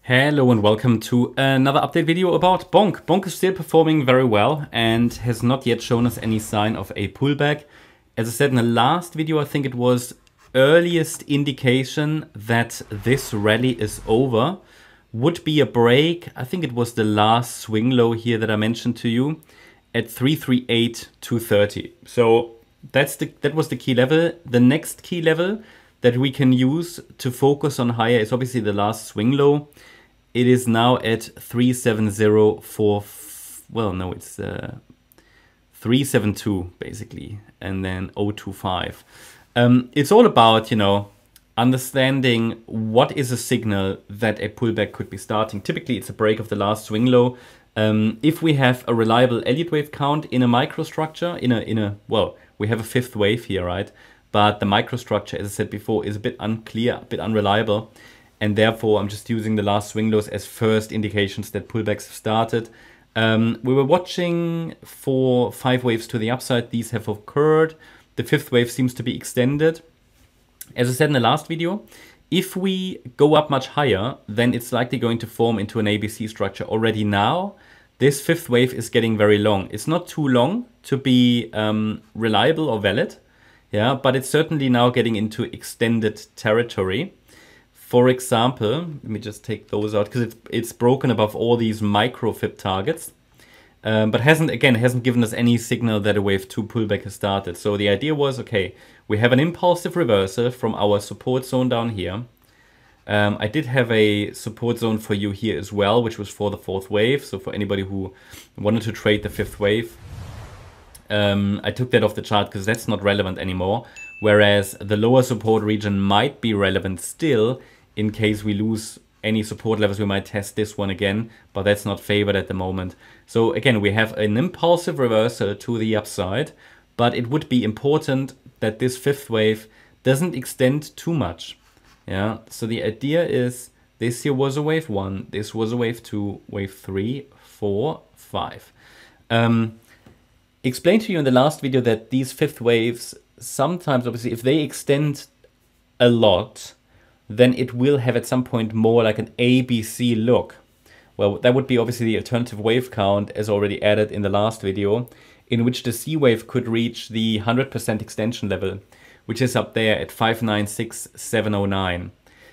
Hello and welcome to another update video about Bonk. Bonk is still performing very well and has not yet shown us any sign of a pullback. As I said in the last video, I think it was earliest indication that this rally is over would be a break. I think it was the last swing low here that I mentioned to you at 338.230. So that was the key level. The next key level that we can use to focus on higher is obviously the last swing low. It is now at 370.4. Well, no, it's 372 basically, and then 025. It's all about, understanding what is a signal that a pullback could be starting. Typically, it's a break of the last swing low. If we have a reliable Elliott wave count in a microstructure, well, we have a fifth wave here, right? But the microstructure, as I said before, is a bit unclear, a bit unreliable. And therefore, I'm just using the last swing lows as first indications that pullbacks have started. We were watching for 5 waves to the upside. These have occurred. The fifth wave seems to be extended. As I said in the last video, if we go up much higher, then it's likely going to form into an ABC structure. Already now, this fifth wave is getting very long. It's not too long to be reliable or valid, yeah, but it's certainly now getting into extended territory. For example, let me just take those out because it's broken above all these micro fib targets, but hasn't given us any signal that a wave 2 pullback has started. So the idea was, okay, we have an impulsive reversal from our support zone down here. I did have a support zone for you here as well, which was for the fourth wave. So for anybody who wanted to trade the fifth wave, I took that off the chart because that's not relevant anymore. Whereas the lower support region might be relevant still. In case we lose any support levels, we might test this one again, but that's not favored at the moment. So again, we have an impulsive reversal to the upside, but it would be important that this fifth wave doesn't extend too much. Yeah. So the idea is this here was a wave 1, this was a wave 2, wave 3, 4, 5. Explained to you in the last video that these fifth waves sometimes, obviously, if they extend a lot, then it will have at some point more like an ABC look. Well, that would be obviously the alternative wave count as already added in the last video, in which the C wave could reach the 100% extension level, which is up there at 596.709.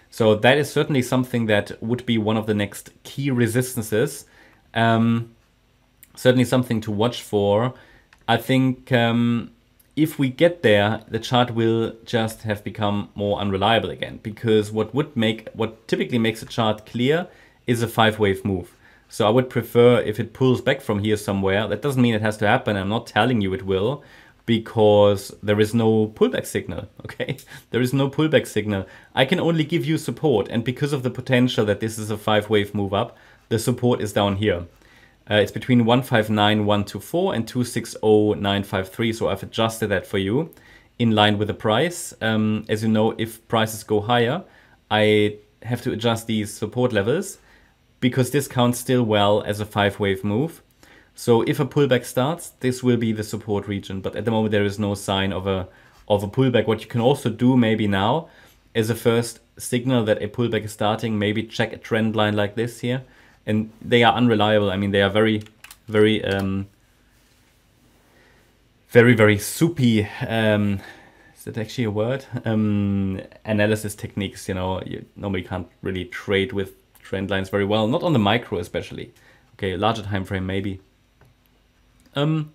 So that is certainly something that would be one of the next key resistances. Certainly something to watch for. I think if we get there, the chart will just have become more unreliable again, because what typically makes a chart clear is a 5-wave move. So I would prefer if it pulls back from here somewhere. That doesn't mean it has to happen. I'm not telling you it will, because there is no pullback signal, okay? There is no pullback signal. I can only give you support, and because of the potential that this is a 5-wave move up, the support is down here. It's between 159.124 and 260.953, so I've adjusted that for you in line with the price. As you know, if prices go higher, I have to adjust these support levels because this counts still well as a 5-wave move. So if a pullback starts, this will be the support region, but at the moment there is no sign of a pullback. What you can also do maybe now as a first signal that a pullback is starting, maybe check a trend line like this here. And they are unreliable. I mean, they are very, very, very soupy. Is that actually a word? Analysis techniques. You normally can't really trade with trend lines very well. Not on the micro, especially. Okay, larger time frame maybe. So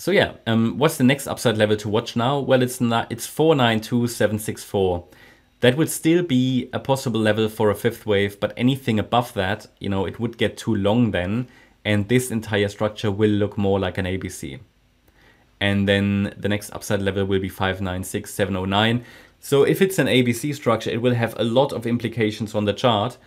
yeah, what's the next upside level to watch now? Well, it's 492.764. That would still be a possible level for a fifth wave, but anything above that, it would get too long then, and this entire structure will look more like an ABC. And then the next upside level will be 596.709. So if it's an ABC structure, it will have a lot of implications on the chart.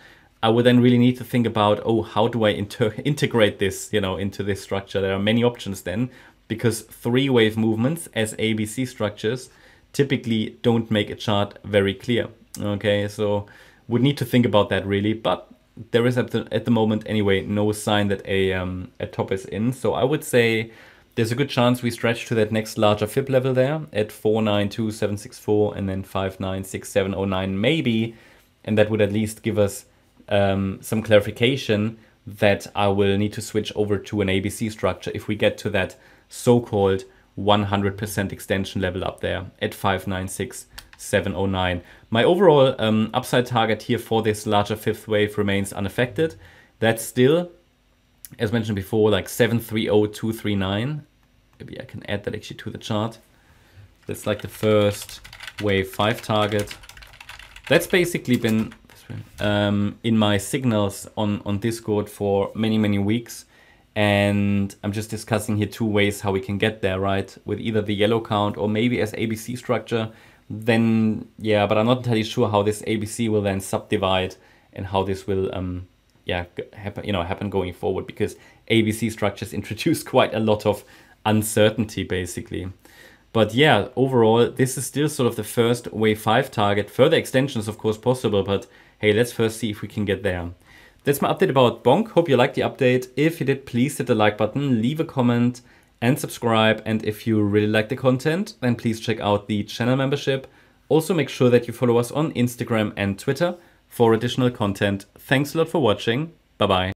I would then really need to think about, oh, how do I integrate this, into this structure? There are many options then, because 3-wave movements as ABC structures typically don't make a chart very clear. Okay, so would need to think about that really, but there is at the moment anyway no sign that a top is in. So I would say there's a good chance we stretch to that next larger fib level there at 492.764 and then 596.709 maybe, and that would at least give us some clarification that I will need to switch over to an ABC structure if we get to that so-called 100% extension level up there at 596,709. My overall upside target here for this larger fifth wave remains unaffected. That's still, as mentioned before, like 730,239. Maybe I can add that actually to the chart. That's like the first wave 5 target. That's basically been in my signals on Discord for many weeks. And I'm just discussing here 2 ways how we can get there, right? With either the yellow count or maybe as ABC structure. Then, yeah, but I'm not entirely sure how this ABC will then subdivide and how this will, happen going forward, because ABC structures introduce quite a lot of uncertainty, basically. But yeah, overall, this is still sort of the first wave 5 target. Further extensions, of course, possible, but hey, let's first see if we can get there. That's my update about Bonk. Hope you liked the update. If you did, please hit the like button, leave a comment and subscribe. And if you really like the content, then please check out the channel membership. Also make sure that you follow us on Instagram and Twitter for additional content. Thanks a lot for watching. Bye-bye.